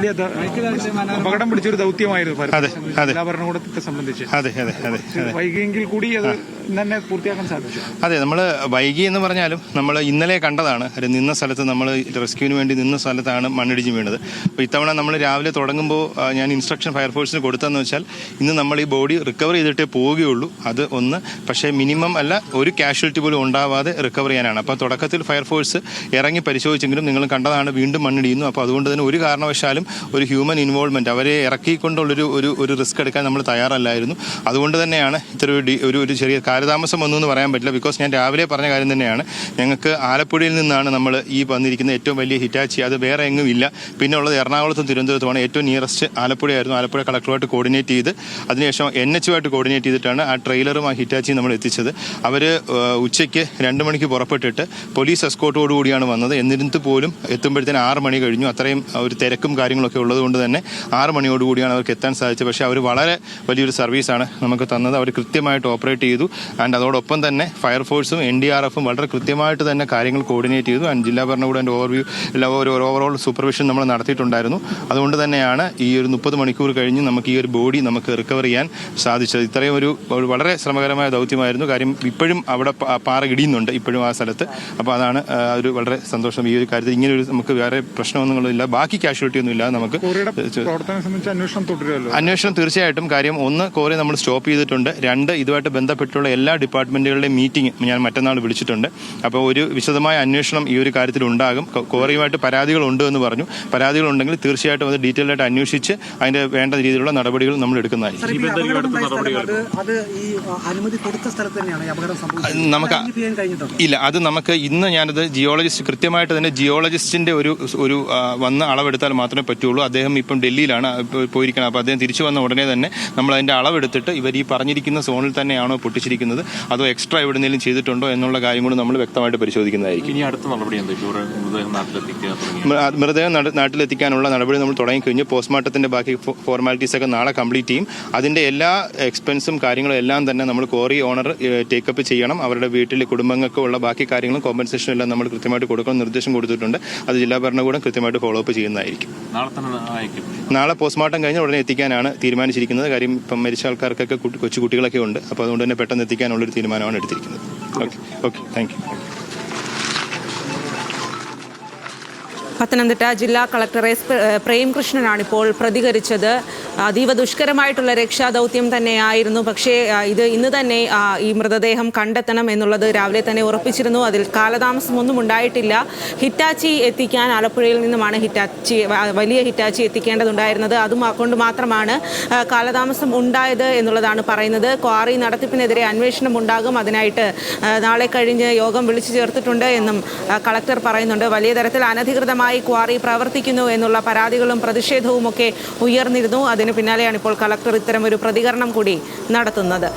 അപകടം പിടിച്ചൊരു ദൗത്യമായിരുന്നു ഭരണകൂടത്തെ സംബന്ധിച്ച്. വൈകിയെങ്കിൽ കൂടി അത് തന്നെ പൂർത്തിയാക്കാൻ സാധിച്ചു. അതെ, നമ്മൾ വൈകി എന്ന് പറഞ്ഞാലും നമ്മൾ ഇന്നലെ കണ്ടതാണ്. നിന്ന സ്ഥലത്ത് നമ്മൾ റെസ്ക്യൂവിന് വേണ്ടി നിന്ന സ്ഥലത്താണ് മണ്ണിടിഞ്ഞ് വീണത്. അപ്പോൾ ഇത്തവണ നമ്മൾ രാവിലെ തുടങ്ങുമ്പോൾ ഞാൻ ഇൻസ്ട്രക്ഷൻ ഫയർഫോഴ്സിന് കൊടുത്തതെന്ന് വെച്ചാൽ ഇന്ന് നമ്മൾ ഈ ബോഡി റിക്കവർ ചെയ്തിട്ടേ പോവുകയുള്ളൂ. അത് ഒന്ന്, പക്ഷേ മിനിമം അല്ല ഒരു കാഷ്വാലിറ്റി പോലും ഉണ്ടാവാതെ റിക്കവർ ചെയ്യാനാണ്. അപ്പോൾ തുടക്കത്തിൽ ഫയർഫോഴ്സ് ഇറങ്ങി പരിശോധിച്ചെങ്കിലും നിങ്ങൾ കണ്ടതാണ് വീണ്ടും മണ്ണിടിയുന്നു. അപ്പോൾ അതുകൊണ്ട് തന്നെ ഒരു കാരണവശാലും ഒരു ഹ്യൂമൻ ഇൻവോൾവ്മെൻറ്റ് അവരെ ഇറക്കിക്കൊണ്ടുള്ളൊരു ഒരു റിസ്ക് എടുക്കാൻ നമ്മൾ തയ്യാറല്ലായിരുന്നു. അതുകൊണ്ട് തന്നെയാണ് ഇത്ര ഒരു ചെറിയ കാലതാമസം വന്നു എന്ന് പറയാൻ പറ്റില്ല. ബിക്കോസ് ഞാൻ രാവിലെ പറഞ്ഞ കാര്യം തന്നെയാണ്, ഞങ്ങൾക്ക് ആലപ്പുഴയിൽ നിന്നാണ് നമ്മൾ ഈ വന്നിരിക്കുന്ന ഏറ്റവും വലിയ ഹിറ്റാച്ചി. അത് വേറെ എങ്ങും ഇല്ല. പിന്നെ ഉള്ളത് എറണാകുളത്തും തിരുവനന്തപുരത്തുമാണ്. ഏറ്റവും നിയറസ്റ്റ് ആലപ്പുഴയായിരുന്നു. ആലപ്പുഴ കളക്ടറുമായിട്ട് കോർഡിനേറ്റ് ചെയ്ത് അതിനുശേഷം NH കോർഡിനേറ്റ് ചെയ്തിട്ടാണ് ആ ട്രെയിലറും ആ ഹിറ്റാച്ചിയും നമ്മൾ എത്തിച്ചത്. അവർ ഉച്ചയ്ക്ക് 2 മണിക്ക് പുറപ്പെട്ടിട്ട് പോലീസ് എസ്കോർട്ടോടുകൂടിയാണ് വന്നത്. എന്നിരുന്നിട്ട് പോലും എത്തുമ്പോഴത്തേന് 6 മണി കഴിഞ്ഞു. അത്രയും ഒരു തിരക്കും കാര്യങ്ങളൊക്കെ ഉള്ളതുകൊണ്ട് തന്നെ 6 മണിയോടുകൂടിയാണ് അവർക്ക് എത്താൻ സാധിച്ചത്. പക്ഷേ അവർ വളരെ വലിയൊരു സർവീസാണ് നമുക്ക് തന്നത്. അവർ കൃത്യമായിട്ട് ഓപ്പറേറ്റ് ചെയ്തു. ആൻഡ് അതോടൊപ്പം തന്നെ ഫയർഫോഴ്സും NDRFും വളരെ കൃത്യമായിട്ട് തന്നെ കാര്യങ്ങൾ കോർഡിനേറ്റ് ചെയ്തു. ആൻഡ് ജില്ലാ ഭരണകൂടൻ്റെ ഓവറോൾ സൂപ്പർവിഷൻ നമ്മൾ നടത്തിയിട്ടുണ്ടായിരുന്നു. അതുകൊണ്ട് തന്നെയാണ് ഈ ഒരു 30 മണിക്കൂർ കഴിഞ്ഞ് നമുക്ക് ഈ ഒരു ബോഡി നമുക്ക് റിക്കവർ ചെയ്യാൻ സാധിച്ചത്. ഇത്രയും ഒരു വളരെ ശ്രമകരമായ ദൗത്യമായിരുന്നു. കാര്യം ഇപ്പോഴും അവിടെ പാറ ഇടിയുന്നുണ്ട് ഇപ്പോഴും ആ സ്ഥലത്ത്. അപ്പോൾ അതാണ് ഒരു വളരെ സന്തോഷം. ഈ ഒരു കാര്യത്തിൽ ഇങ്ങനെ ഒരു നമുക്ക് വേറെ പ്രശ്നമൊന്നുമില്ല, ബാക്കി കാഷ്വാലിറ്റി ഒന്നും ഇല്ലാതെ നമുക്ക് അന്വേഷണം തീർച്ചയായിട്ടും. കാര്യം ഒന്ന്, കോറി നമ്മൾ സ്റ്റോപ്പ് ചെയ്തിട്ടുണ്ട്. 2, ഇതുമായിട്ട് ബന്ധപ്പെട്ടുള്ള എല്ലാ ഡിപ്പാർട്ട്മെന്റുകളുടെയും മീറ്റിംഗ് ഞാൻ മറ്റന്നാൾ വിളിച്ചിട്ടുണ്ട്. അപ്പോൾ ഒരു വിശദമായ അന്വേഷണം ഈ ഒരു കാര്യത്തിൽ ഉണ്ടാകും. കോറിയുമായിട്ട് പരാതികളുണ്ട് എന്ന് പറഞ്ഞു. പരാതികളുണ്ടെങ്കിൽ തീർച്ചയായിട്ടും അത് ഡീറ്റെയിൽ ആയിട്ട് അന്വേഷിച്ച് അതിന്റെ വേണ്ട രീതിയിലുള്ള നടപടികൾ നമ്മൾ എടുക്കുന്നതായിരിക്കും. നമുക്ക് ഇല്ല, അത് നമുക്ക് ഇന്ന് ഞാനത് ജിയോളജിസ്റ്റ് കൃത്യമായിട്ട് തന്നെ ജിയോളജിസ്റ്റിന്റെ ഒരു വന്ന് അളവെടുത്താൽ മാത്രമേ പറ്റുള്ളൂ. അദ്ദേഹം ഇപ്പം ഡൽഹിയിലാണ് പോയിരിക്കണം. അപ്പോൾ അദ്ദേഹം തിരിച്ചു വന്ന ഉടനെ തന്നെ നമ്മൾ അതിന്റെ അളവെടുത്തിട്ട് ഇവർ ഈ പറഞ്ഞിരിക്കുന്ന സോണിൽ തന്നെയാണോ പൊട്ടിച്ചിരിക്കുന്നത് അതോ എക്സ്ട്രാ എവിടെയെങ്കിലും ചെയ്തിട്ടുണ്ടോ എന്നുള്ള കാര്യം കൂടി നമ്മൾ വ്യക്തമായിട്ട് പരിശോധിക്കുന്നതായിരിക്കും. ഇനി അടുത്ത നടപടി മൃതദേഹം നാട്ടിലെത്തിക്കാനുള്ള നടപടി നമ്മൾ തുടങ്ങിക്കഴിഞ്ഞു. പോസ്റ്റ്മോർട്ടത്തിന്റെ ബാക്കി ഫോർമാലിറ്റീസ് ഒക്കെ നാളെ കംപ്ലീറ്റ് ചെയ്യും. അതിന്റെ എല്ലാ എക്സ്പെൻസും കാര്യങ്ങളും എല്ലാം തന്നെ നമ്മൾ കോറി ഓണർ ടേക്കപ്പ് ചെയ്യണം. അവരുടെ വീട്ടിലെ കുടുംബങ്ങൾക്ക് ഉള്ള ബാക്കി കാര്യങ്ങളും കോമ്പൻസേഷനും എല്ലാം നമ്മൾ കൃത്യമായിട്ട് കൊടുക്കണം നിർദ്ദേശം കൊടുത്തിട്ടുണ്ട്. അത് ജില്ലാ ഭരണകൂടം കൃത്യമായിട്ട് ഫോളോ അപ്പ് ചെയ്യുന്നതായിരിക്കും. നാളെ പോസ്റ്റ്മോർട്ടം കഴിഞ്ഞ് ഉടനെ എത്തിക്കാനാണ് തീരുമാനിച്ചിരിക്കുന്നത്. കാര്യം ഇപ്പം മരിച്ച ആൾക്കാർക്കൊക്കെ കൊച്ചുകുട്ടികളൊക്കെ ഉണ്ട്. അപ്പോൾ അതുകൊണ്ട് തന്നെ പെട്ടെന്ന് എത്തിക്കാനുള്ളൊരു തീരുമാനമാണ് എടുത്തിരിക്കുന്നത്. Okay, thank you. പത്തനംതിട്ട ജില്ലാ കളക്ടർ പ്രേംകൃഷ്ണനാണ് ഇപ്പോൾ പ്രതികരിച്ചത്. അതീവ ദുഷ്കരമായിട്ടുള്ള രക്ഷാദൗത്യം തന്നെയായിരുന്നു. പക്ഷേ ഇന്ന് തന്നെ ഈ മൃതദേഹം കണ്ടെത്തണം എന്നുള്ളത് രാവിലെ തന്നെ ഉറപ്പിച്ചിരുന്നു. അതിൽ കാലതാമസമൊന്നും ഉണ്ടായിട്ടില്ല. ഹിറ്റാച്ചി എത്തിക്കാൻ ആലപ്പുഴയിൽ നിന്നുമാണ് വലിയ ഹിറ്റാച്ചി എത്തിക്കേണ്ടതുണ്ടായിരുന്നത്. അതുകൊണ്ട് മാത്രമാണ് കാലതാമസം ഉണ്ടായത് എന്നുള്ളതാണ് പറയുന്നത്. ക്വാറി നടത്തിപ്പിനെതിരെ അന്വേഷണം ഉണ്ടാകും. അതിനായിട്ട് നാളെ കഴിഞ്ഞ് യോഗം വിളിച്ചു ചേർത്തിട്ടുണ്ട് എന്നും കളക്ടർ പറയുന്നുണ്ട്. വലിയ തരത്തിൽ അനധികൃതമായി ക്വാറി പ്രവർത്തിക്കുന്നു എന്നുള്ള പരാതികളും പ്രതിഷേധവും ഒക്കെ ഉയർന്നിരുന്നു. അതിന് പിന്നാലെയാണ് ഇപ്പോൾ കളക്ടർ ഇത്തരം ഒരു പ്രതികരണം കൂടി നടത്തുന്നത്.